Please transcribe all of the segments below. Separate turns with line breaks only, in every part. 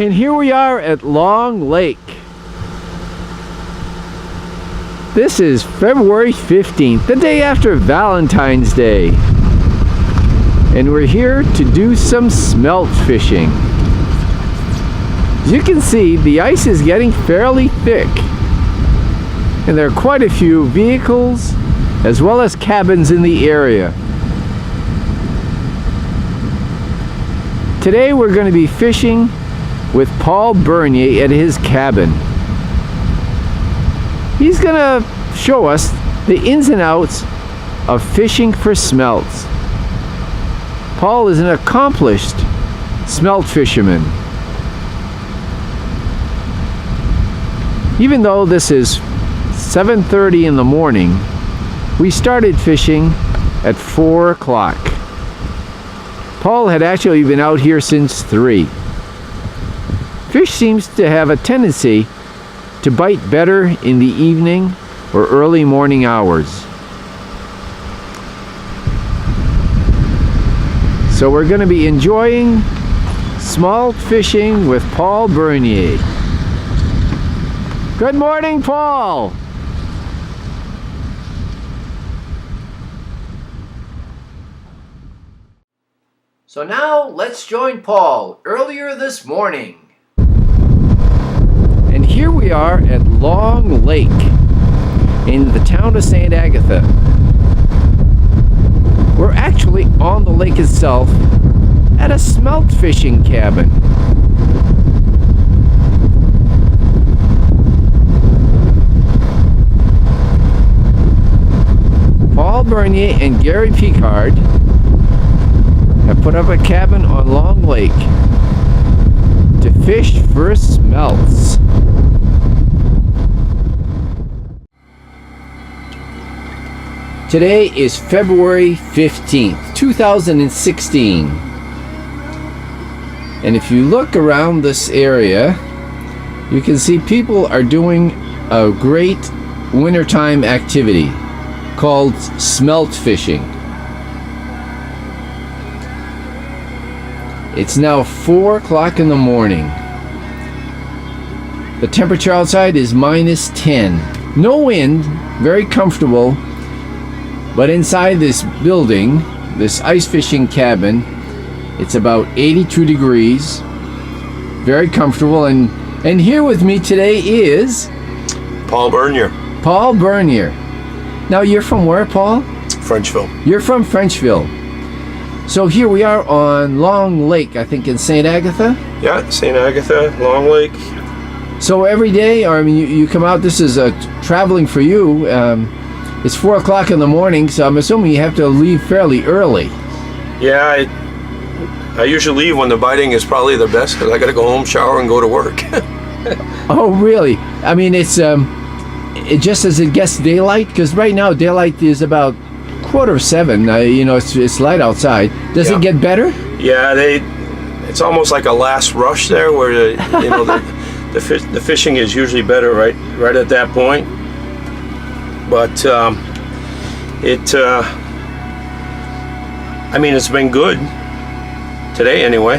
And here we are at Long Lake. This is February 15th, the day after Valentine's Day. And we're here to do some smelt fishing. As you can see, the ice is getting fairly thick. And there are quite a few vehicles as well as cabins in the area. Today we're going to be fishing with Paul Bernier at his cabin. He's going to show us the ins and outs of fishing for smelts. Paul is an accomplished smelt fisherman. Even though this is 7:30 in the morning, we started fishing at 4 o'clock. Paul had actually been out here since 3. Fish seems to have a tendency to bite better in the evening or early morning hours. So we're going to be enjoying smelt fishing with Paul Bernier. Good morning, Paul! So now let's join Paul earlier this morning. And here we are at Long Lake in the town of St. Agatha. We're actually on the lake itself at a smelt fishing cabin. Paul Bernier and Gary Picard have put up a cabin on Long Lake to fish for smelts. Today is February 15th, 2016. And if you look around this area, you can see people are doing a great wintertime activity called smelt fishing. It's now 4 o'clock in the morning. The temperature outside is -10. No wind, very comfortable. But inside this building, this ice fishing cabin, it's about 82 degrees. Very comfortable. And here with me today is
Paul Bernier.
Paul Bernier. Now you're from where, Paul?
Frenchville.
You're from Frenchville. So here we are on Long Lake, I think in St. Agatha?
Yeah, St. Agatha, Long Lake.
So every day, or I mean, you come out, this is traveling for you. It's 4 o'clock in the morning, so I'm assuming you have to leave fairly early.
Yeah, I usually leave when the biting is probably the best because I got to go home, shower, and go to work.
Oh, really? I mean, it's it just as it gets daylight, because right now daylight is about 6:45. You know, it's light outside. Does it get better?
Yeah, it's almost like a last rush there, where the fishing is usually better right at that point. But I mean, it's been good today anyway.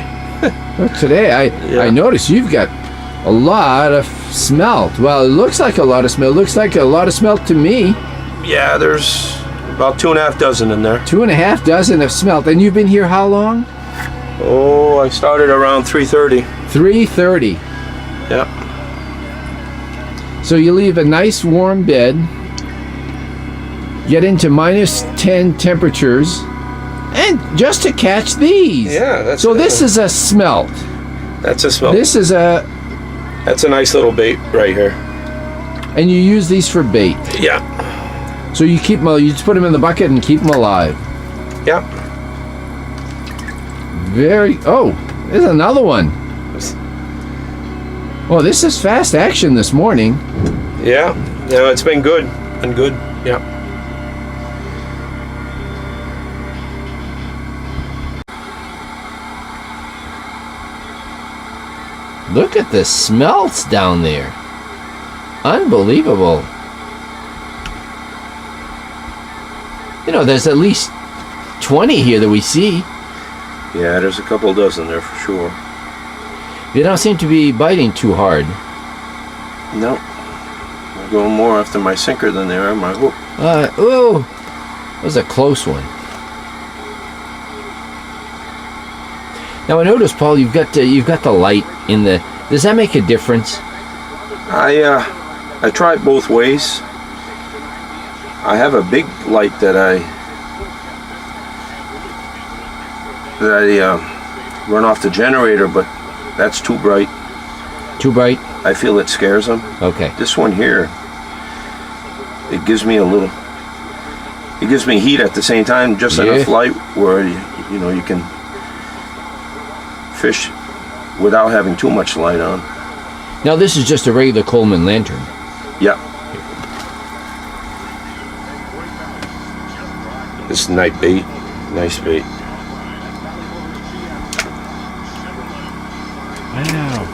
Well, today I noticed you've got a lot of smelt. Well, it looks like a lot of smelt. It looks like a lot of smelt to me.
Yeah, there's about 2.5 dozen in there.
2.5 dozen of smelt. And you've been here how long?
Oh, I started around 3:30.
3:30.
Yeah.
So you leave a nice warm bed, get into -10 temperatures, and just to catch these.
Yeah,
so this is a smelt.
That's a smelt.
That's
a nice little bait right here.
And you use these for bait.
Yeah.
So you keep them, you just put them in the bucket and keep them alive.
Yeah.
Oh, there's another one. Well, this is fast action this morning.
Yeah, it's been good. Yeah.
Look at the smelts down there. Unbelievable. You know, there's at least 20 here that we see.
Yeah, there's a couple dozen there for sure.
They don't seem to be biting too hard.
No. They're going more after my sinker than they are my hook.
Oh, that was a close one. Now I notice, Paul, you've got the light in the. Does that make a difference?
I try it both ways. I have a big light that I run off the generator, but that's too bright.
Too bright?
I feel it scares them.
Okay.
This one here, it gives me heat at the same time, just enough light where you can fish without having too much light on.
Now this is just a regular Coleman lantern.
Yeah. This is night bait. Nice bait.
Wow.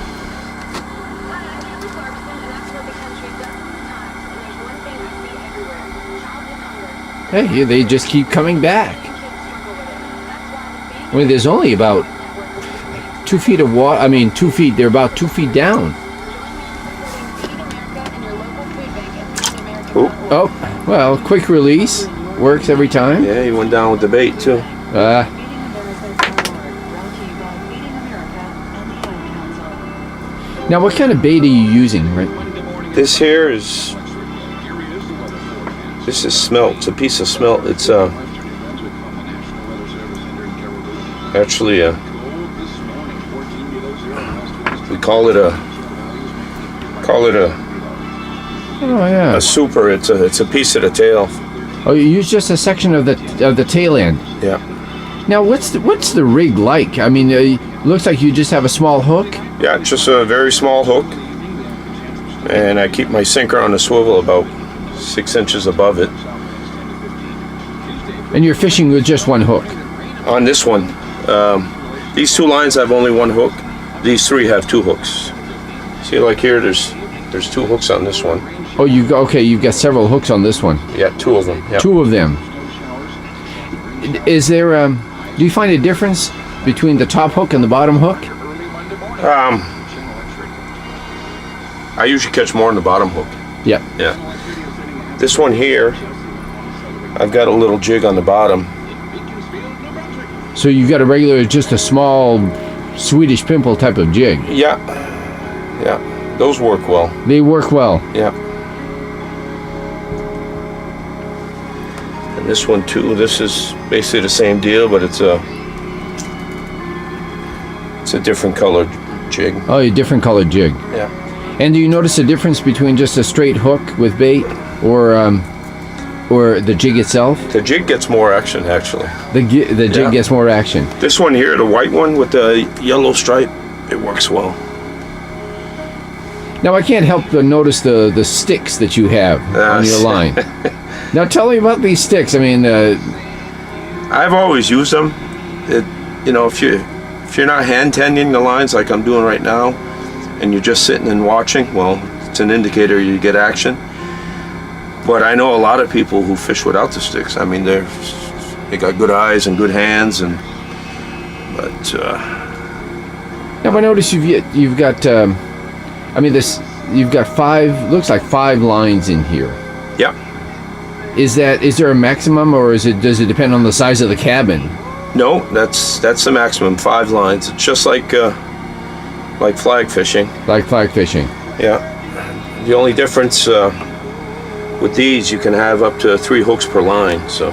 Hey, they just keep coming back. I mean, there's only about 2 feet of water. I mean, 2 feet. They're about 2 feet down. Oh, well, quick release works every time.
Yeah, he went down with the bait too.
Now, what kind of bait are you using, right?
This here is smelt. It's a piece of smelt. It's actually we call it a a super. It's a piece of the tail.
Oh, you use just a section of the tail end.
Yeah.
Now, what's the rig like? I mean, it looks like you just have a small hook.
Yeah, just a very small hook, and I keep my sinker on the swivel about 6 inches above it.
And you're fishing with just one hook.
On this one, these 2 lines have only one hook. These 3 have 2 hooks. See, like here, there's 2 hooks on this one.
Oh, you've got several hooks on this one.
Yeah, 2 of them. Yep.
2 of them. Is there? Do you find a difference between the top hook and the bottom hook?
I usually catch more on the bottom hook.
Yeah.
Yeah. This one here, I've got a little jig on the bottom.
So you've got a regular, just a small Swedish pimple type of jig.
Yeah. Yeah. Those work well.
They work well.
Yeah. And this one too, this is basically the same deal, but it's a different colored jig.
Oh, a different colored jig.
Yeah.
And do you notice a difference between just a straight hook with bait or the jig itself?
The jig gets more action, actually.
The jig gets more action.
This one here, the white one with the yellow stripe, it works well.
Now, I can't help but notice the sticks that you have on your line. Now, tell me about these sticks. I mean,
I've always used them. If you're not hand tending the lines like I'm doing right now, and you're just sitting and watching, well, it's an indicator you get action. But I know a lot of people who fish without the sticks. I mean, they got good eyes and good hands,
now I notice you've got. You've got 5. Looks like 5 lines in here.
Yeah.
Is there a maximum, or does it depend on the size of the cabin?
No, that's the maximum. 5 lines. It's just like flag fishing.
Like flag fishing.
Yeah. The only difference with these, you can have up to 3 hooks per line. So.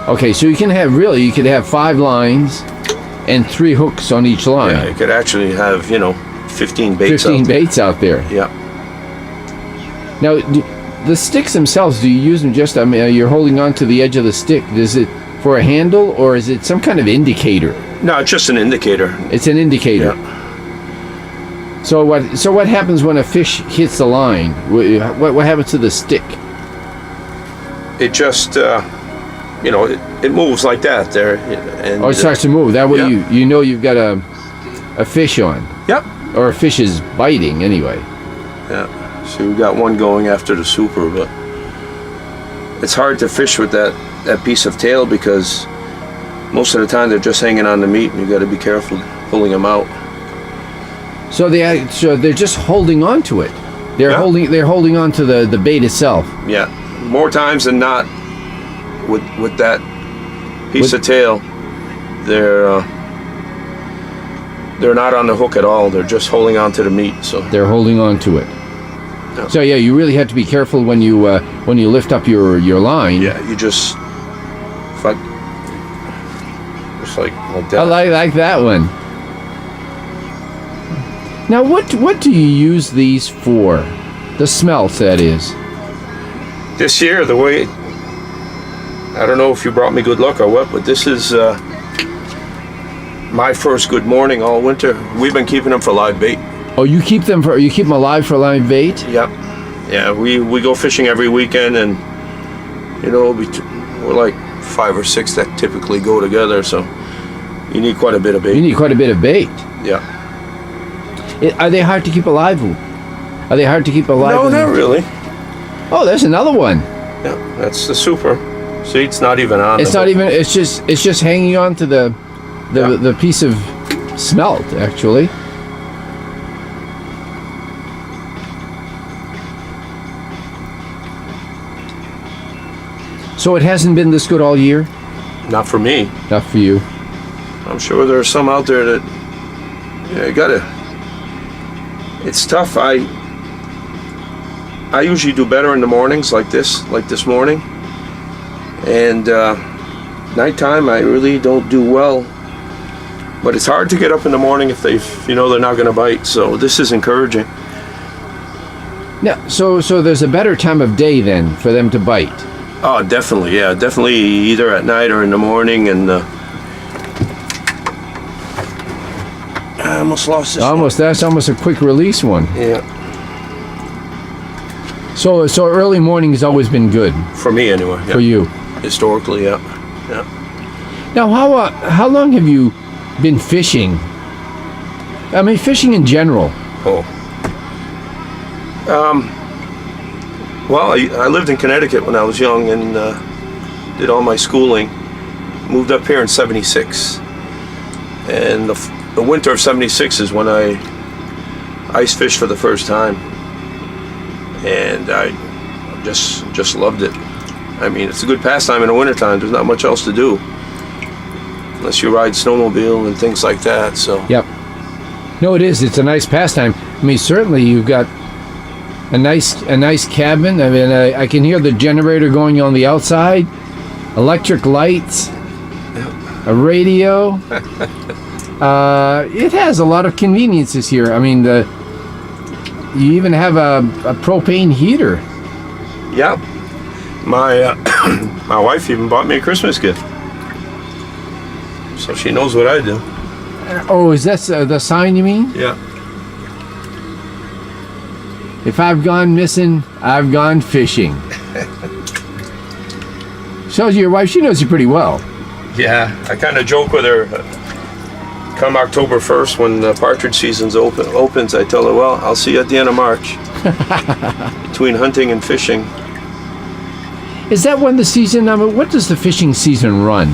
Okay, so you could have 5 lines and 3 hooks on each line.
Yeah, you could actually have 15 baits.
15 baits out there.
Yeah.
Now, the sticks themselves, do you use them just? I mean, you're holding on to the edge of the stick. Is it for a handle, or is it some kind of indicator?
No, it's just an indicator.
It's an indicator.
Yeah.
So what happens when a fish hits the line? What happens to the stick?
It just it moves like that there. And
it starts to move. That way you know you've got a fish on.
Yep.
Or a fish is biting anyway.
Yeah. So we got one going after the super, but it's hard to fish with that piece of tail because most of the time they're just hanging on the meat, and you got to be careful pulling them out.
So they're just holding on to it. They're
Yeah.
holding on to the bait itself.
Yeah, more times than not, with that piece of tail, they're not on the hook at all. They're just holding on to the meat. So
They're holding on to it.
Yeah.
So yeah, you really have to be careful when you lift up your line.
yeah, you just like that.
I like that one. Now, what do you use these for? The smelts, that is.
This year, the way, I don't know if you brought me good luck or what, but this is my first good morning all winter. We've been keeping them for live bait.
Oh, you keep them alive for live bait?
Yep. Yeah, we go fishing every weekend, and we're like 5 or 6 that typically go together, so you need quite a bit of bait.
You need quite a bit of bait.
Yeah.
Are they hard to keep alive? Are they hard to keep alive?
No, not really.
Oh, there's another one.
Yeah, that's the super. See, it's not even on.
It's not even. It's just hanging on to the piece of smelt, actually. So it hasn't been this good all year?
Not for me.
Not for you.
I'm sure there are some out there that you gotta. It's tough. I usually do better in the mornings, like this morning, and nighttime I really don't do well. But it's hard to get up in the morning if they're not going to bite. So this is encouraging.
Yeah. So there's a better time of day then for them to bite.
Oh, definitely. Yeah, definitely either at night or in the morning. And I almost lost this.
That's almost a quick release one.
Yeah.
So early morning has always been good
For me, anyway. Yeah.
for you.
Historically, yeah. Yeah.
Now, how long have you been fishing? I mean, fishing in general.
Oh. Well, I lived in Connecticut when I was young and did all my schooling. Moved up here in '76, and the winter of '76 is when I ice fished for the first time, and I just loved it. I mean, it's a good pastime in the wintertime. There's not much else to do unless you ride snowmobile and things like that. So.
Yep. No, it is. It's a nice pastime. I mean, certainly you've got a nice cabin. I mean, I can hear the generator going on the outside, electric lights, a radio. It has a lot of conveniences here. I mean, you even have a propane heater.
Yeah. My my wife even bought me a Christmas gift, so she knows what I do.
Oh, is that the sign you mean?
Yeah.
If I've gone missing, I've gone fishing. Shows you your wife, she knows you pretty well.
Yeah, I kind of joke with her. Come October 1st, when the partridge season's opens, I tell her, well, I'll see you at the end of March. Between hunting and fishing.
Is that when the season, I mean, what does the fishing season run?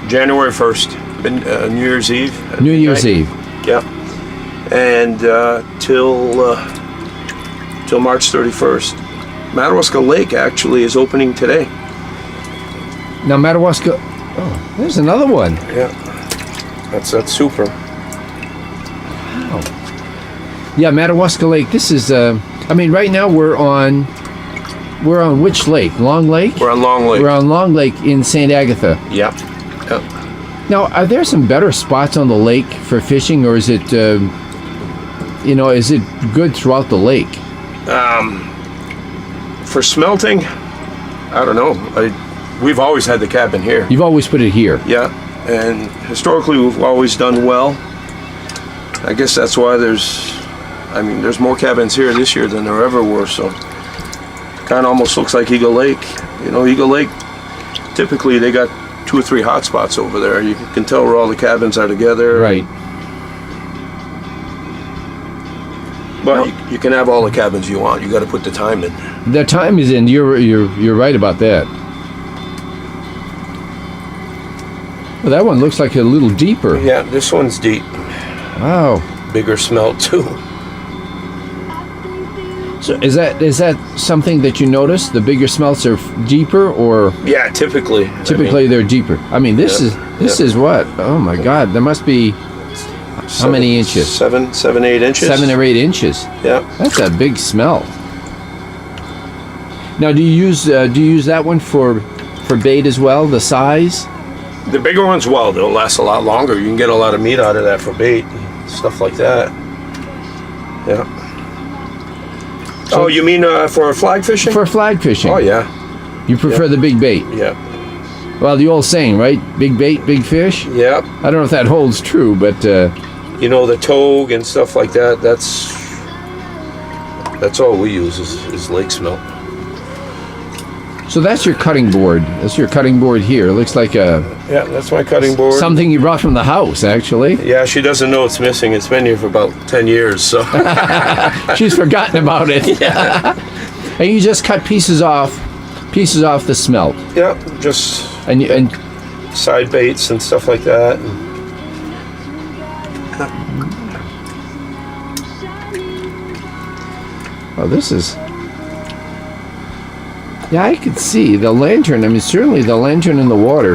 January 1st, New Year's Eve.
New Year's Eve.
Yeah. And till March 31st. Madawaska Lake actually is opening today.
Now, Madawaska, oh, there's another one.
Yeah. That's super.
Wow. Yeah, Madawaska Lake, this is, I mean, right now we're on which lake? Long Lake?
We're on Long Lake.
We're on Long Lake in St. Agatha.
Yeah. Yeah.
Now, are there some better spots on the lake for fishing, or is it, is it good throughout the lake?
For smelting, I don't know. We've always had the cabin here.
You've always put it here.
Yeah, and historically we've always done well. I guess that's why there's more cabins here this year than there ever were. So, kind of almost looks like Eagle Lake. Eagle Lake. Typically, they got 2 or 3 hot spots over there. You can tell where all the cabins are together.
Right.
But you can have all the cabins you want. You got to put the time in.
The time is in. You're right about that. Well, that one looks like a little deeper.
Yeah, this one's deep.
Wow.
Bigger smelt too.
So is that something that you notice? The bigger smelts are deeper, or
Yeah, typically.
typically they're deeper? I mean, this is what? Oh my God! There must be how many inches?
7, 8 inches.
7 or 8 inches.
Yeah.
That's a big smelt. Now, do you use that one for bait as well? The size?
The bigger ones, well, they'll last a lot longer. You can get a lot of meat out of that for bait and stuff like that. Yeah.
So-
oh, you mean for flag fishing?
For flag fishing.
Oh yeah.
You prefer the big bait?
Yeah.
Well, the old saying, right? Big bait, big fish.
Yeah.
I don't know if that holds true, but
You know, the togue and stuff like that. That's all we use is lake smelt.
so that's your cutting board. That's your cutting board here. It looks like
Yeah, that's my cutting board.
something you brought from the house, actually.
Yeah, she doesn't know it's missing. It's been here for about 10 years, so.
She's forgotten about it. And you just cut pieces off the smelt,
Yeah, just
and
side baits and stuff like that.
oh, this is. Yeah, I could see the lantern. I mean, certainly the lantern in the water,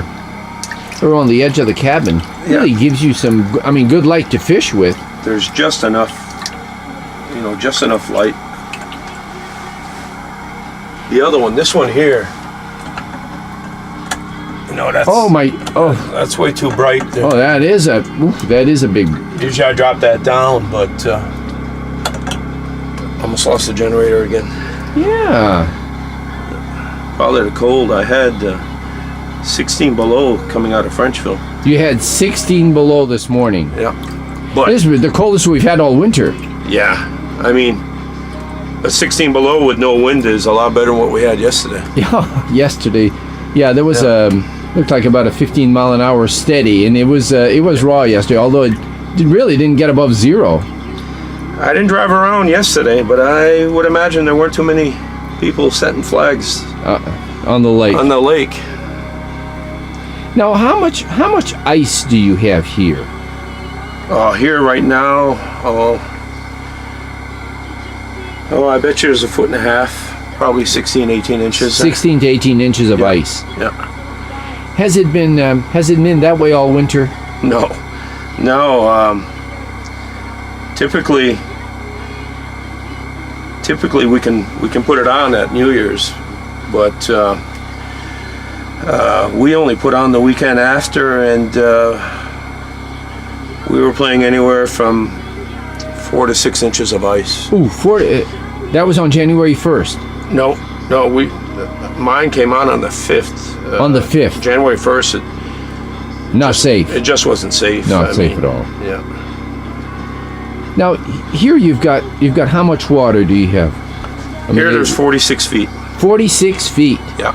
or on the edge of the cabin, really gives you some. I mean, good light to fish with.
There's just enough, just enough light. The other one, this one here, that's that's way too bright.
Oh, that is a big.
Usually I drop that down, but almost lost the generator again.
Yeah.
Call it a cold. I had 16 below coming out of Frenchville.
You had 16 below this morning.
Yeah, but
This is the coldest we've had all winter.
yeah, I mean, a 16 below with no wind is a lot better than what we had yesterday.
Yeah, yesterday. Yeah, there was looked like about a 15 mile an hour steady, and it was raw yesterday. Although it really didn't get above zero.
I didn't drive around yesterday, but I would imagine there weren't too many people setting flags
On the lake.
on the lake.
Now, how much ice do you have here?
Oh, here right now, I bet you there's 1.5 feet, probably 16, 18 inches.
16 to 18 inches of ice.
Yeah.
Has it been that way all winter?
No. Typically we can put it on at New Year's, but we only put on the weekend after, and we were playing anywhere from 4 to 6 inches of ice.
Ooh, that was on January 1st.
No, mine came on the 5th.
On the 5th.
January 1st.
Not safe.
It just wasn't safe.
Not safe at all.
Yeah.
Now, here you've got how much water do you have?
Here there's 46 feet.
46 feet.
Yeah.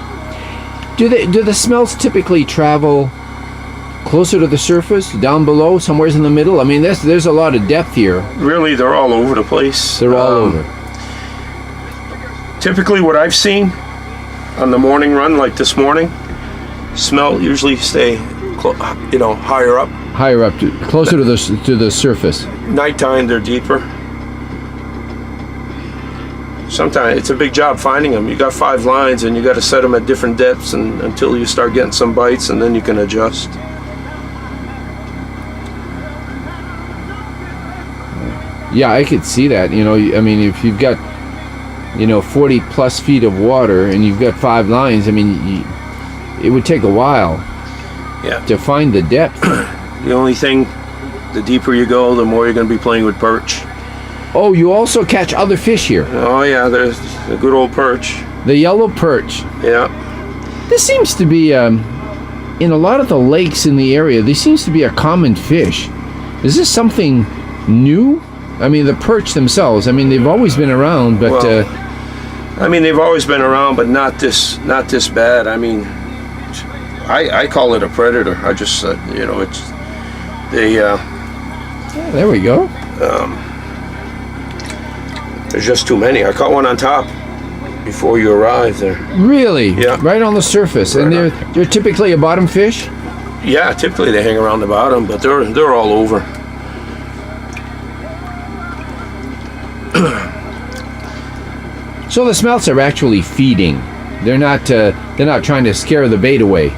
Do the smelts typically travel closer to the surface, down below, somewheres in the middle? I mean, there's a lot of depth here.
Really, they're all over the place.
They're all over.
Typically, what I've seen on the morning run, like this morning, smelt usually stay, higher up.
Higher up, closer to the surface.
Nighttime, they're deeper. Sometimes it's a big job finding them. You got 5 lines, and you got to set them at different depths until you start getting some bites, and then you can adjust.
Yeah, I could see that. I mean, if you've got 40 plus feet of water and you've got 5 lines, I mean, it would take a while.
Yeah.
To find the depth.
The only thing, the deeper you go, the more you're going to be playing with perch.
Oh, you also catch other fish here.
Oh yeah, there's a good old perch.
The yellow perch.
Yeah.
This seems to be, in a lot of the lakes in the area, this seems to be a common fish. Is this something new? I mean, the perch themselves, I mean, they've always been around, but...
they've always been around, but not this bad. I mean, I call it a predator. I just, it's...
there we go.
There's just too many. I caught one on top before you arrived there.
Really?
Yeah.
Right on the surface.
Right
and they're typically a bottom fish?
Yeah, typically they hang around the bottom, but they're all over.
So the smelts are actually feeding. They're not trying to scare the bait away.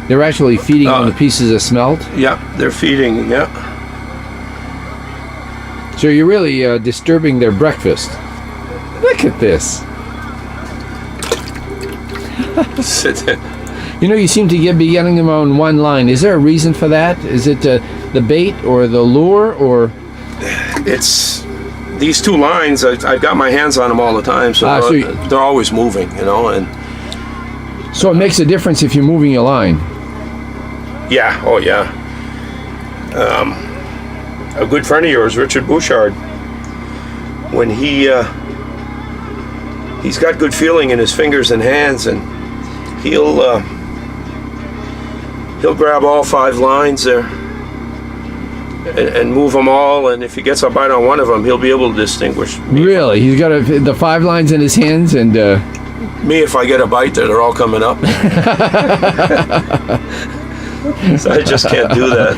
They're actually feeding on the pieces of smelt.
Yeah, they're feeding. Yeah.
So you're really disturbing their breakfast. Look at this. You know, you seem to be getting them on one line. Is there a reason for that? Is it the bait or the lure, or?
It's these two lines. I've got my hands on them all the time, so, they're always moving, you know. And
so it makes a difference if you're moving your line.
Yeah. Oh, yeah. A good friend of yours, Richard Bouchard, when he's got good feeling in his fingers and hands, and he'll grab all 5 lines there and move them all, and if he gets a bite on one of them, he'll be able to distinguish me.
Really? He's got the 5 lines in his hands, and
me, if I get a bite there, they're all coming up. So I just can't do that.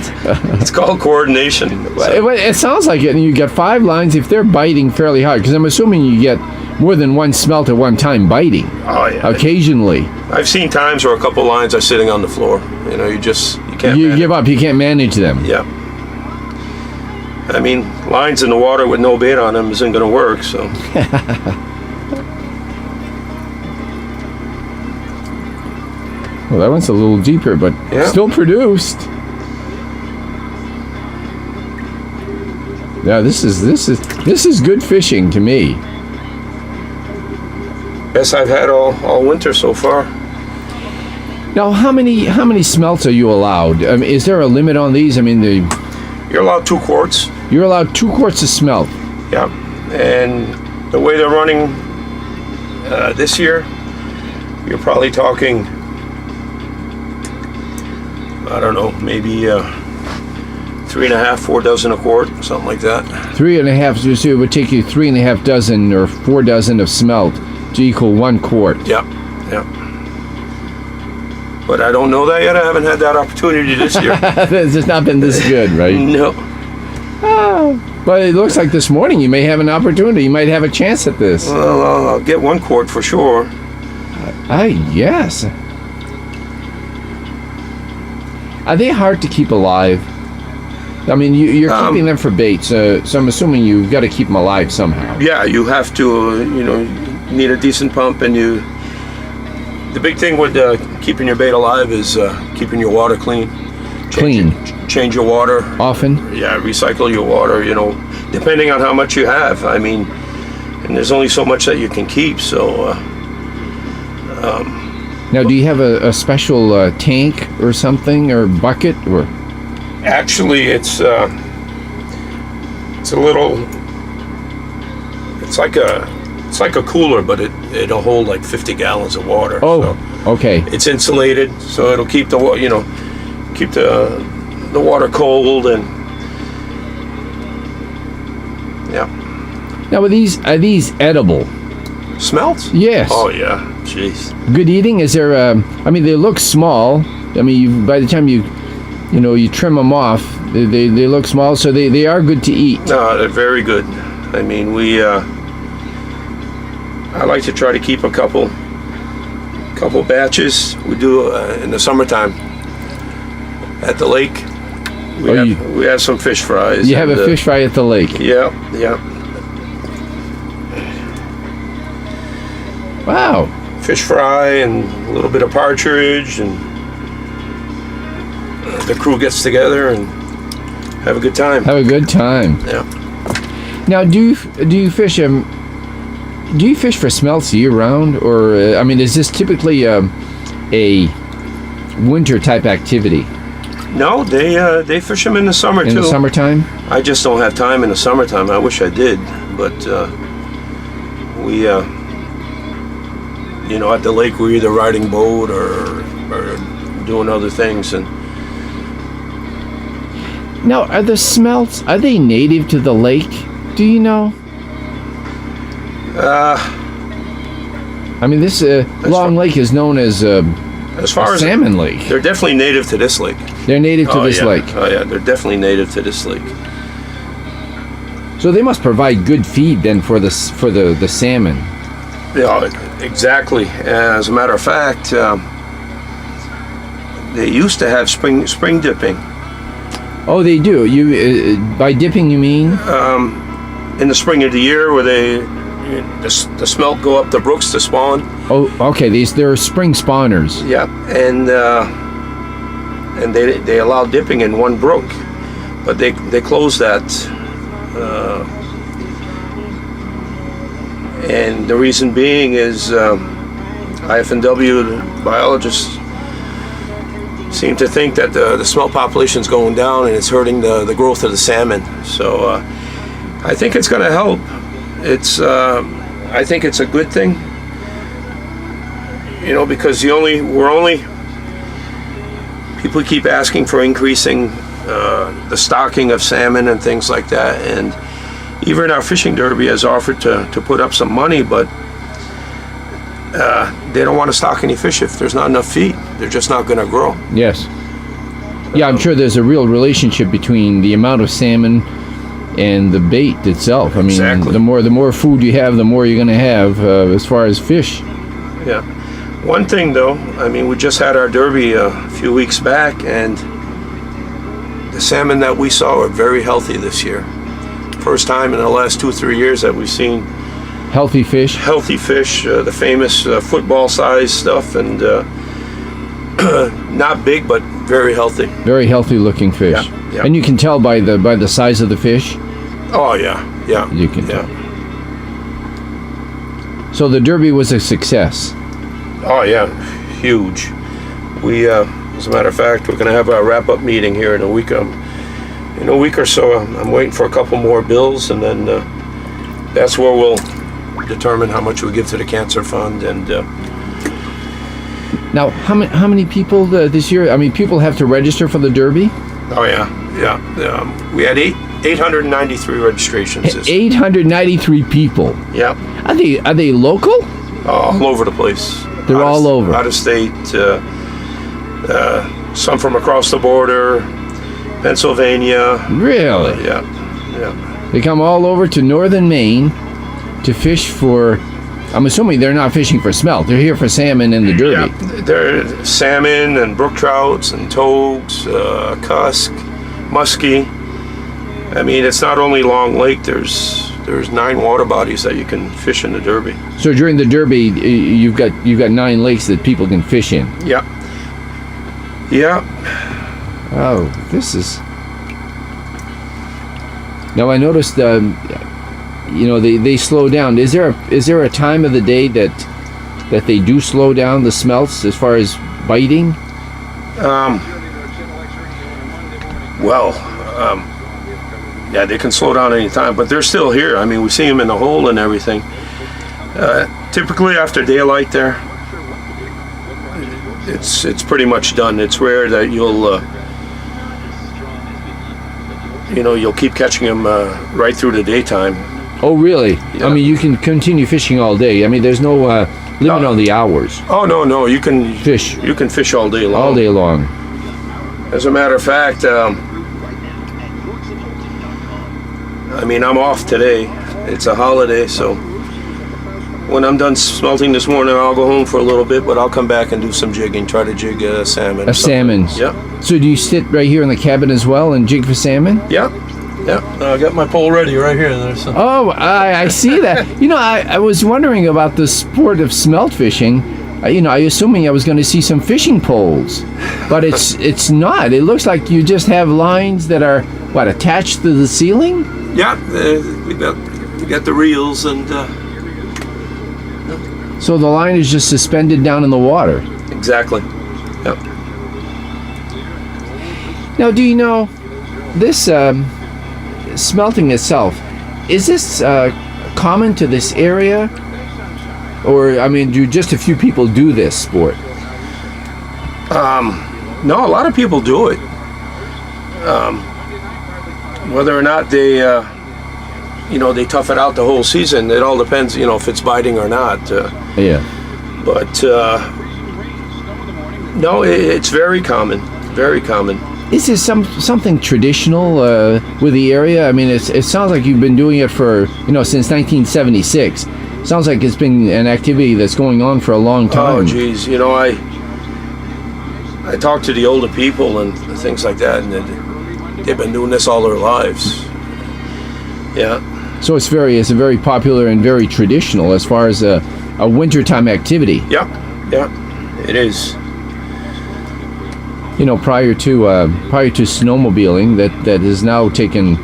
It's called coordination. So.
It sounds like it, and you get 5 lines if they're biting fairly hard, because I'm assuming you get more than one smelt at one time biting.
Oh, yeah.
Occasionally.
I've seen times where a couple lines are sitting on the floor. You know, you can't.
You give up. You can't manage them.
Yeah. I mean, lines in the water with no bait on them isn't going to work. So.
Well, that one's a little deeper, but still produced. Yeah, this is good fishing to me.
Best I've had all winter so far.
Now, how many smelts are you allowed? I mean, is there a limit on these? I mean,
you're allowed 2 quarts.
You're allowed 2 quarts of smelt.
Yeah, and the way they're running this year, you're probably talking, I don't know, maybe 3.5, 4 dozen a quart, something like that.
3.5. So it would take you 3.5 dozen or 4 dozen of smelt to equal 1 quart.
Yeah. But I don't know that yet. I haven't had that opportunity this year.
It's not been this good, right?
No.
But it looks like this morning you may have an opportunity. You might have a chance at this.
Well, I'll get 1 quart for sure.
Yes. Are they hard to keep alive? I mean, you're keeping them for bait, so I'm assuming you've got to keep them alive somehow.
Yeah, you have to. You need a decent pump, and the big thing with keeping your bait alive is keeping your water clean. Change your water
often.
Yeah, recycle your water. Depending on how much you have. I mean, and there's only so much that you can keep. So.
Now, do you have a special tank or something, or bucket, or?
Actually, it's a little. It's like a cooler, but it'll hold like 50 gallons of water.
Oh,
so
okay.
It's insulated, so it'll keep the water cold, and yeah.
Now, are these edible?
Smelts?
Yes.
Oh yeah. Jeez.
Good eating? Is there? I mean, they look small. I mean, by the time you trim them off, they look small, so they are good to eat.
No, they're very good. I mean, I like to try to keep a couple batches. We do in the summertime at the lake. We have some fish fries.
You have a fish fry at the lake.
Yeah.
Wow.
Fish fry and a little bit of partridge, and the crew gets together and have a good time. Yeah.
Now, do you fish for smelts year round, or I mean, is this typically a winter type activity?
No, they fish them in the summer too.
In the summertime?
I just don't have time in the summertime. I wish I did, but we. At the lake, we're either riding boat or doing other things. And
now, are the smelts, are they native to the lake? Do you know? I mean, this Long Lake is known as
As far as
salmon lake.
they're definitely native to this lake.
They're native to this
yeah.
lake.
Oh yeah, they're definitely native to this lake.
So they must provide good feed then for the salmon.
Yeah, exactly. As a matter of fact, they used to have spring dipping.
Oh, they do. You by dipping you mean?
In the spring of the year, where the smelt go up the brooks to spawn.
Oh, okay. They're spring spawners.
Yeah, and they allow dipping in one brook, but they closed that. And the reason being is IFNW, the biologists, seem to think that the smelt population is going down and it's hurting the growth of the salmon. So I think it's going to help. I think it's a good thing, because people keep asking for increasing the stocking of salmon and things like that, and even our fishing derby has offered to put up some money, but they don't want to stock any fish if there's not enough feed. They're just not going to grow.
Yes. Yeah, I'm sure there's a real relationship between the amount of salmon and the bait itself. I mean,
exactly.
the more food you have, the more you're going to have as far as fish.
Yeah. One thing though, I mean, we just had our derby a few weeks back, and the salmon that we saw are very healthy this year. First time in the last 2-3 years that we've seen
healthy fish.
The famous football size stuff, and not big but very healthy.
Very healthy looking fish.
Yeah, yeah.
And you can tell by the size of the fish.
Oh yeah, yeah.
You can
tell.
So the derby was a success.
Oh yeah, huge. We, as a matter of fact, we're going to have our wrap-up meeting here in a week. In a week or so, I'm waiting for a couple more bills, and then that's where we'll determine how much we give to the cancer fund. And
now, how many people this year? I mean, people have to register for the derby.
Oh yeah. We had 893 registrations.
893 people.
Yeah.
Are they local?
All over the place.
They're all over.
Out of state. Some from across the border. Pennsylvania.
Really?
Yeah.
They come all over to Northern Maine to fish for. I'm assuming they're not fishing for smelt. They're here for salmon in the derby.
Yeah, they're salmon and brook trouts and toads, cusk, muskie. I mean, it's not only Long Lake. There's 9 water bodies that you can fish in the derby.
So during the derby, you've got 9 lakes that people can fish in.
Yeah. Yeah.
Oh, this is. Now I noticed, they slow down. Is there a time of the day that they do slow down the smelts as far as biting?
Yeah, they can slow down any time, but they're still here. I mean, we see them in the hole and everything. Typically after daylight there, it's pretty much done. It's rare that you'll keep catching them right through the daytime.
Oh, really?
Yeah.
I mean, you can continue fishing all day. I mean, there's no limit on the hours.
Oh, no, you can
fish.
You can fish all day long.
All day long.
As a matter of fact, I mean, I'm off today. It's a holiday, so when I'm done smelting this morning, I'll go home for a little bit, but I'll come back and do some jigging, try to jig salmon.
Salmon.
Yeah.
So do you sit right here in the cabin as well and jig for salmon?
Yeah. I got my pole ready right here.
Oh, I see that. I was wondering about the sport of smelt fishing. I assuming I was going to see some fishing poles, but it's not. It looks like you just have lines that are attached to the ceiling.
Yeah, we got the reels and.
So the line is just suspended down in the water.
Exactly. Yep.
Now, do you know this smelting itself? Is this common to this area, or do just a few people do this sport?
No, a lot of people do it. Whether or not they tough it out the whole season, it all depends, if it's biting or not.
Yeah.
But No, it's very common. Very common.
Is there something traditional with the area? I mean, it sounds like you've been doing it for, since 1976. Sounds like it's been an activity that's going on for a long time.
Oh, geez. I talk to the older people and things like that, and they've been doing this all their lives. Yeah.
So it's a very popular and very traditional as far as a wintertime activity.
Yeah, it is.
Prior to snowmobiling, that has now taken,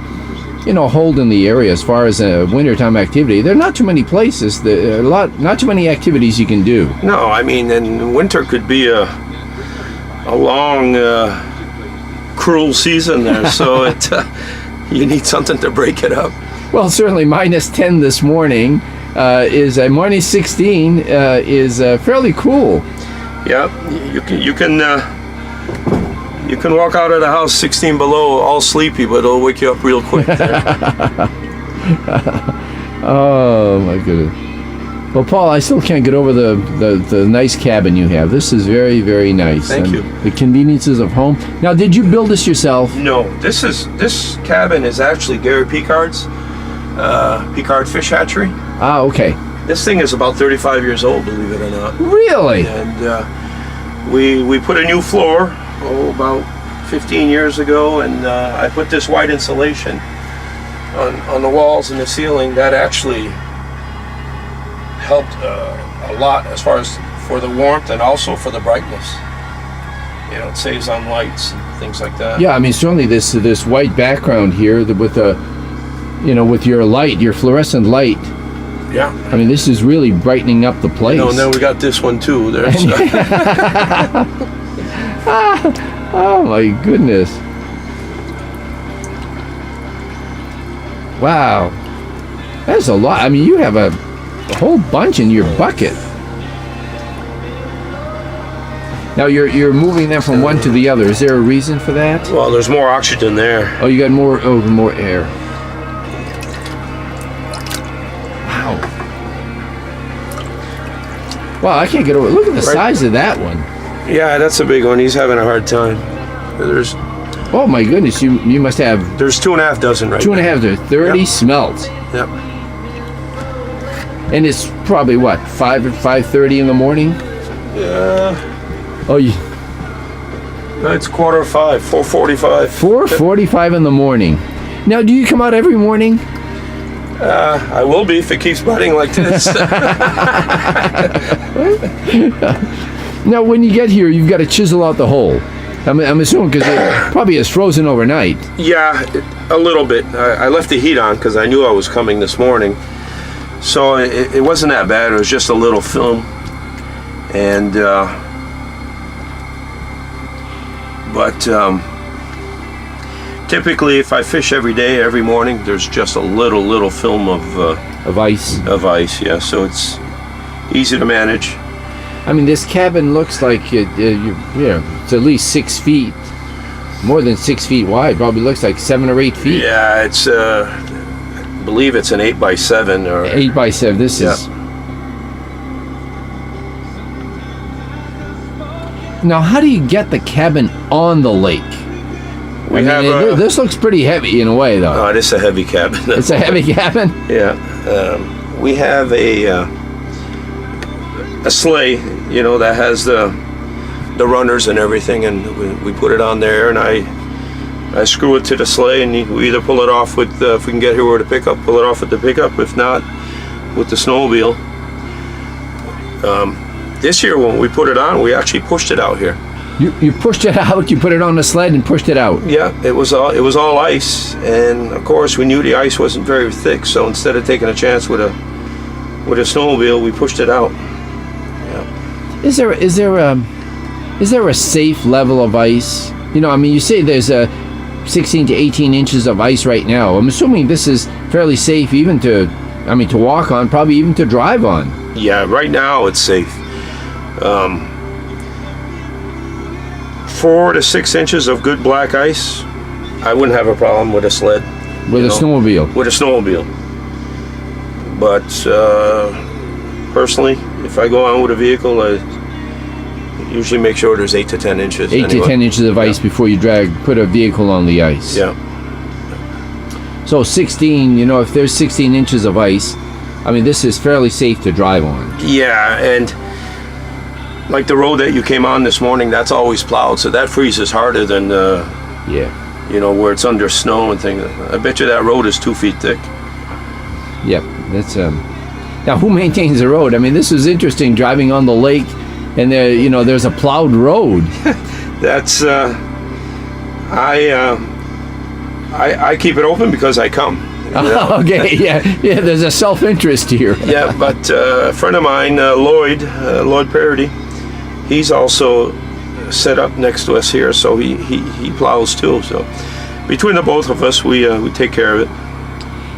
hold in the area as far as a wintertime activity. There are not too many places, not too many activities you can do.
No, I mean, and winter could be a long, cruel season there, so you need something to break it up.
Well, certainly -10 this morning is -16 is fairly cool.
Yeah, you can walk out of the house 16 below, all sleepy, but it'll wake you up real quick there.
Oh my goodness. Well, Paul, I still can't get over the nice cabin you have. This is very, very nice.
Thank you.
The conveniences of home. Now, did you build this yourself?
No, this cabin is actually Gary Picard's Picard Fish Hatchery.
Ah, okay.
This thing is about 35 years old, believe it or not.
Really?
And we put a new floor about 15 years ago, and I put this white insulation on the walls and the ceiling. That actually helped a lot as far as for the warmth and also for the brightness. It saves on lights and things like that.
Yeah, I mean, certainly this white background here with with your light, your fluorescent light.
Yeah.
I mean, this is really brightening up the place.
And then we got this one too. There's.
Oh my goodness. Wow. That's a lot. I mean, you have a whole bunch in your bucket. Now you're moving them from one to the other. Is there a reason for that?
Well, there's more oxygen there.
Oh, you got more air. Wow. Wow, I can't get over. Look at the size of that one.
Yeah, that's a big one. He's having a hard time.
Oh my goodness, you must have.
There's 2.5 dozen right now.
2.5 to 30 smelts.
Yep.
And it's probably what, 5:30 in the morning?
Yeah.
Oh,
It's 4:45. 4:45.
4:45 in the morning. Now, do you come out every morning?
I will be if it keeps budding like this.
Now, when you get here, you've got to chisel out the hole. I'm assuming because it probably is frozen overnight.
Yeah, a little bit. I left the heat on because I knew I was coming this morning. So it wasn't that bad. It was just a little film. And, typically if I fish every day, every morning, there's just a little film
Of ice.
Of ice, yeah. So it's easy to manage.
I mean, this cabin looks like it's at least 6 feet, more than 6 feet wide. Probably looks like 7 or 8 feet.
Yeah, it's I believe it's an 8x7 or
8x7. This is. Now, how do you get the cabin on the lake? This looks pretty heavy in a way, though.
Oh, it is a heavy cabin.
It's a heavy cabin.
Yeah, we have a sleigh, that has the runners and everything, and we put it on there, and I screw it to the sleigh, and we either pull it off with if we can get here with the pickup, pull it off with the pickup. If not, with the snowmobile. This year when we put it on, we actually pushed it out here.
You pushed it out. You put it on the sled and pushed it out.
Yeah, it was all ice, and of course we knew the ice wasn't very thick. So instead of taking a chance with a snowmobile, we pushed it out. Yeah.
Is there a safe level of ice? You say there's a 16 to 18 inches of ice right now. I'm assuming this is fairly safe, even to walk on, probably even to drive on.
Yeah, right now it's safe. 4 to 6 inches of good black ice, I wouldn't have a problem with a sled.
With a snowmobile.
With a snowmobile. But personally, if I go on with a vehicle, Usually make sure there's 8 to 10 inches.
8 to 10 inches of ice before you put a vehicle on the ice.
Yeah.
So 16, you know, if there's 16 inches of ice, I mean, this is fairly safe to drive on.
Yeah, and like the road that you came on this morning, that's always plowed, so that freezes harder than,
Yeah.
you know, where it's under snow and things. I bet you that road is 2 feet thick.
Yep. That's Now, who maintains the road? I mean, this is interesting, driving on the lake, and there, you know, there's a plowed road.
That's I keep it open because I come. You know?
Okay, yeah, there's a self-interest here.
Yeah, but a friend of mine, Lloyd Parody, he's also set up next to us here, so he plows too. So between the both of us, we take care of it.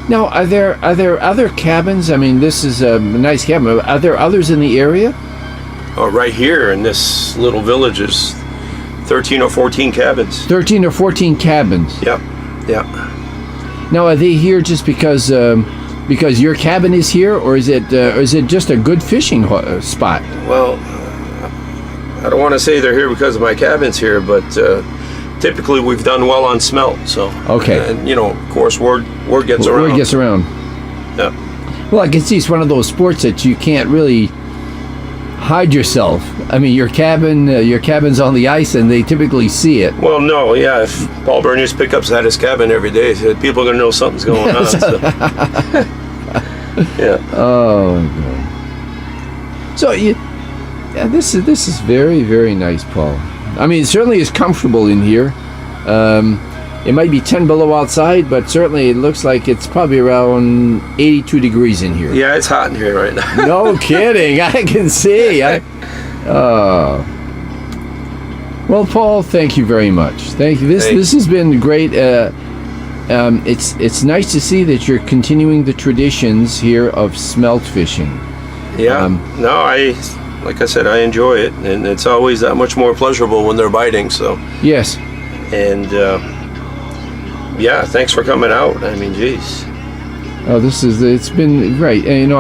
Now, are there other cabins? I mean, this is a nice cabin. Are there others in the area?
Oh, right here in this little village is 13 or 14 cabins.
13 or 14 cabins.
Yep, yeah.
Now, are they here just because your cabin is here, or is it just a good fishing spot?
Well, I don't want to say they're here because my cabin's here, but typically we've done well on smelt. So
okay,
and you know, of course, word gets around.
Word gets around.
Yeah.
Well, I can see it's one of those sports that you can't really hide yourself. I mean, your cabin's on the ice, and they typically see it.
Well, no, yeah. If Paul Berniers pickups at his cabin every day, people are gonna know something's going on. So. Yeah.
Oh my God. So this is very, very nice, Paul. I mean, it certainly is comfortable in here. It might be 10 below outside, but certainly it looks like it's probably around 82 degrees in here.
Yeah, it's hot in here right now.
No kidding. I can see. Well, Paul, thank you very much. Thank you. This has been great. It's nice to see that you're continuing the traditions here of smelt fishing.
Yeah. Like I said, I enjoy it, and it's always that much more pleasurable when they're biting. So.
Yes.
And yeah, thanks for coming out. I mean, geez.
Oh, it's been great. And,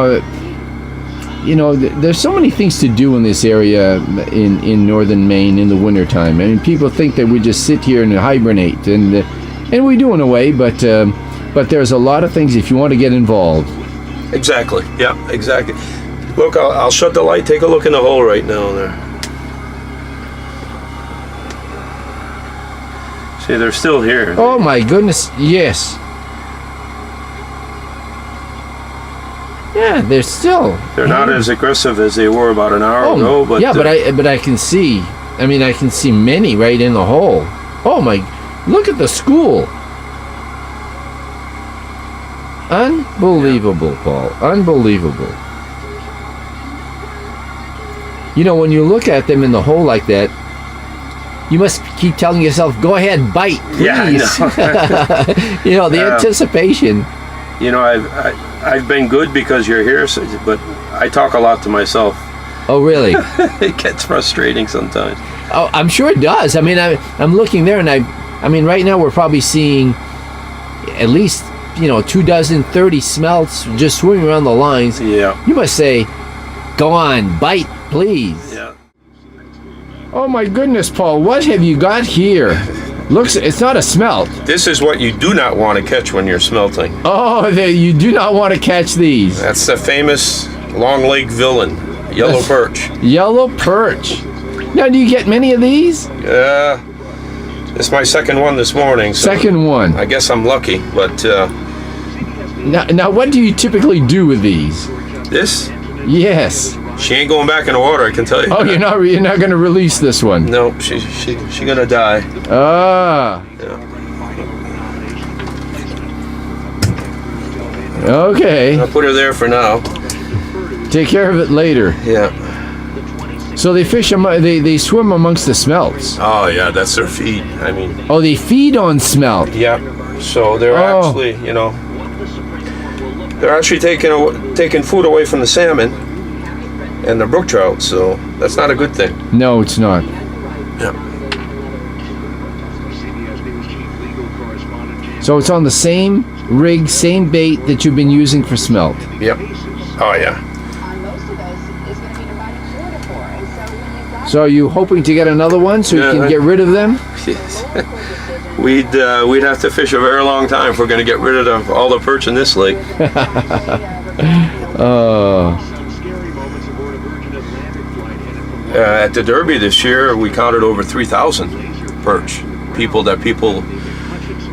there's so many things to do in this area in northern Maine in the wintertime. I mean, people think that we just sit here and hibernate, and we do in a way, but there's a lot of things if you want to get involved.
Exactly. Yeah, exactly. Look, I'll shut the light. Take a look in the hole right now there. See, they're still here.
Oh my goodness, yes. Yeah, they're still.
They're not as aggressive as they were about an hour ago, but
yeah, but I can see. I mean, I can see many right in the hole. Oh my! Look at the school. Unbelievable, Paul. Unbelievable. You know, when you look at them in the hole like that, you must keep telling yourself, "Go ahead, bite, please."
Yeah, I know.
The anticipation.
I've been good because you're here, but I talk a lot to myself.
Oh, really?
It gets frustrating sometimes.
Oh, I'm sure it does. I mean, I'm looking there, and I mean, right now we're probably seeing at least 30 smelts just swimming around the lines.
Yeah.
You must say, "Go on, bite, please."
Yeah.
Oh my goodness, Paul, what have you got here? It's not a smelt.
This is what you do not want to catch when you're smelting.
Oh, you do not want to catch these.
That's the famous long leg villain, yellow perch.
Yellow perch. Now, do you get many of these?
Yeah. It's my second one this morning. So
second one.
I guess I'm lucky, but...
Now, what do you typically do with these?
This?
Yes.
She ain't going back in the water, I can tell you.
Oh, you're not going to release this one?
No, she gonna die.
Ah.
Yeah.
Okay.
I'll put her there for now.
Take care of it later.
Yeah.
So they they swim amongst the smelts.
Oh yeah, that's their feed. I mean.
Oh, they feed on smelt.
Yeah. So they're actually, they're actually taking food away from the salmon and the brook trout. So that's not a good thing.
No, it's not.
Yeah.
So it's on the same rig, same bait that you've been using for smelt.
Yep. Oh yeah.
So are you hoping to get another one so you can get rid of them?
We'd have to fish a very long time if we're going to get rid of all the perch in this lake. At the Derby this year, we counted over 3,000 perch. People,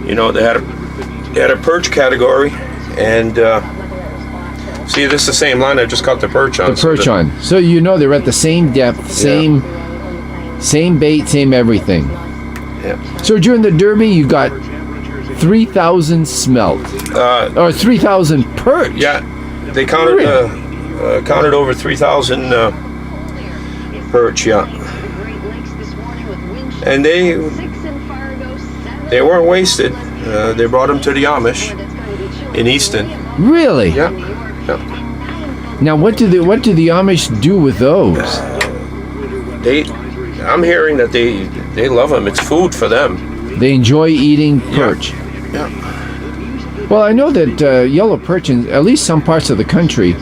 you know, they had a perch category, and see, this is the same line I just caught the perch on.
The perch on. So you know they're at the same depth, same bait, same everything.
Yeah.
So during the Derby, you got 3,000 smelt, or 3,000 perch.
Yeah, they counted counted over 3,000 perch. Yeah, and they weren't wasted. They brought them to the Amish in Easton.
Really?
Yeah. Yeah.
Now, what do the Amish do with those?
I'm hearing that they love them. It's food for them.
They enjoy eating perch.
Yeah.
Well, I know that yellow perch in at least some parts of the country,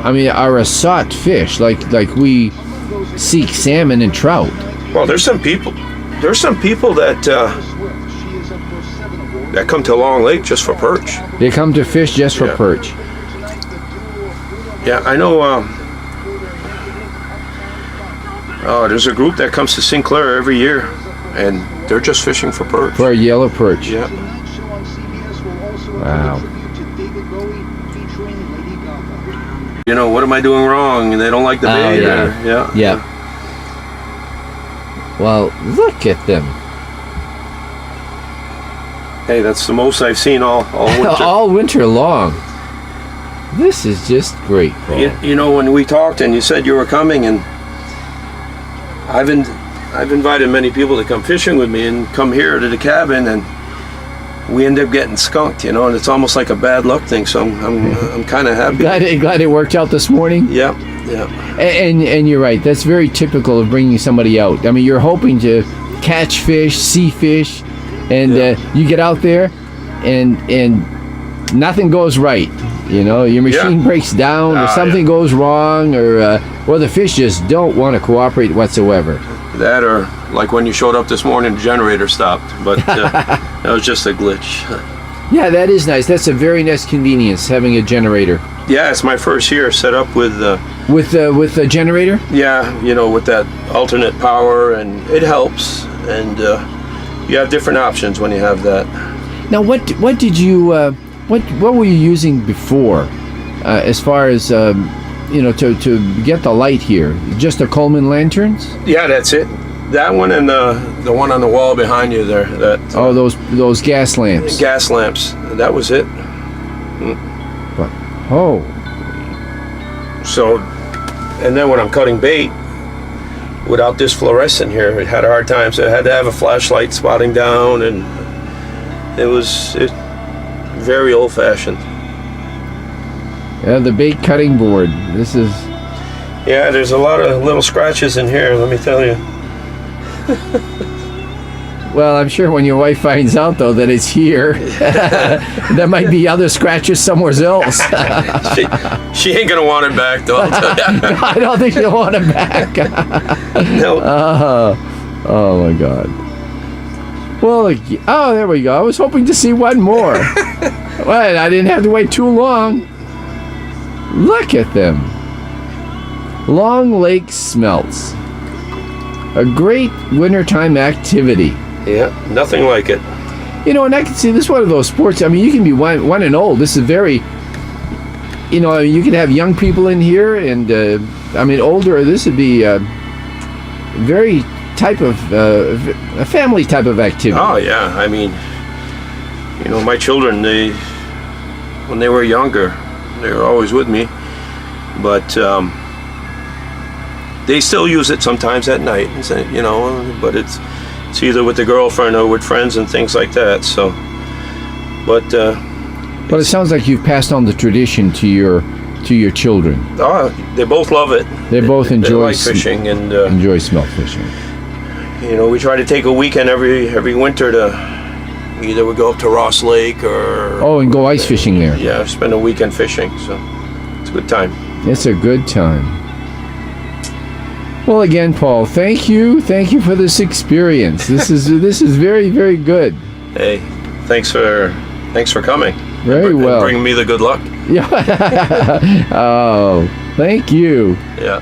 I mean, are a sought fish, like we seek salmon and trout.
Well, there's some people that come to Long Lake just for perch.
They come to fish just for perch.
Yeah, I know. There's a group that comes to Sinclair every year, and they're just fishing for perch.
For a yellow perch.
Yeah.
Wow.
You know, what am I doing wrong? And they don't like the bait.
Yeah. Well, look at them.
Hey, that's the most I've seen all winter.
All winter long. This is just great, Paul.
You know, when we talked and you said you were coming, and I've invited many people to come fishing with me and come here to the cabin, and we end up getting skunked, you know, and it's almost like a bad luck thing. So I'm kind of happy.
Glad it worked out this morning.
Yeah.
And you're right. That's very typical of bringing somebody out. I mean, you're hoping to catch fish, see fish, and you get out there, and nothing goes right. You know, your machine breaks down, or something goes wrong, or the fish just don't want to cooperate whatsoever.
That, or like when you showed up this morning, the generator stopped, but that was just a glitch.
Yeah, that is nice. That's a very nice convenience, having a generator.
Yeah, it's my first year set up with
the generator.
Yeah, you know, with that alternate power, and it helps. And you have different options when you have that.
Now, what did you what were you using before, as far as you know, to get the light here? Just the Coleman lanterns?
Yeah, that's it. That one and the one on the wall behind you there.
Those gas lamps.
Gas lamps. That was it.
Oh.
So, and then when I'm cutting bait, without this fluorescent here, it had a hard time. So I had to have a flashlight spotting down, and it was very old-fashioned.
Yeah, the bait cutting board. This is.
Yeah, there's a lot of little scratches in here, let me tell you.
Well, I'm sure when your wife finds out, though, that it's here, there might be other scratches somewhere else.
she ain't gonna want it back, though. I'll tell you.
No, I don't think she'll want it back.
No.
Oh my God. Well, there we go. I was hoping to see one more. Well, I didn't have to wait too long. Look at them. Long Lake smelts. A great wintertime activity.
Yeah, nothing like it.
You know, and I can see this is one of those sports. I mean, you can be one and old. This is very, you know, you can have young people in here, and I mean, older. This would be very type of a family type of activity.
Oh yeah, I mean, you know, my children, when they were younger, they were always with me, but they still use it sometimes at night, you know, but it's either with the girlfriend or with friends and things like that. So, but
it sounds like you've passed on the tradition to your children.
Oh, they both love it.
They both enjoy
like fishing and
enjoy smelt fishing.
You know, we try to take a weekend every winter to either we go up to Ross Lake or
and go ice fishing there.
Yeah, spend a weekend fishing. So it's a good time.
It's a good time. Well, again, Paul, thank you for this experience. This is very, very good.
Hey, thanks for coming.
Very well.
And bringing me the good luck.
Yeah. Oh, thank you.
Yeah.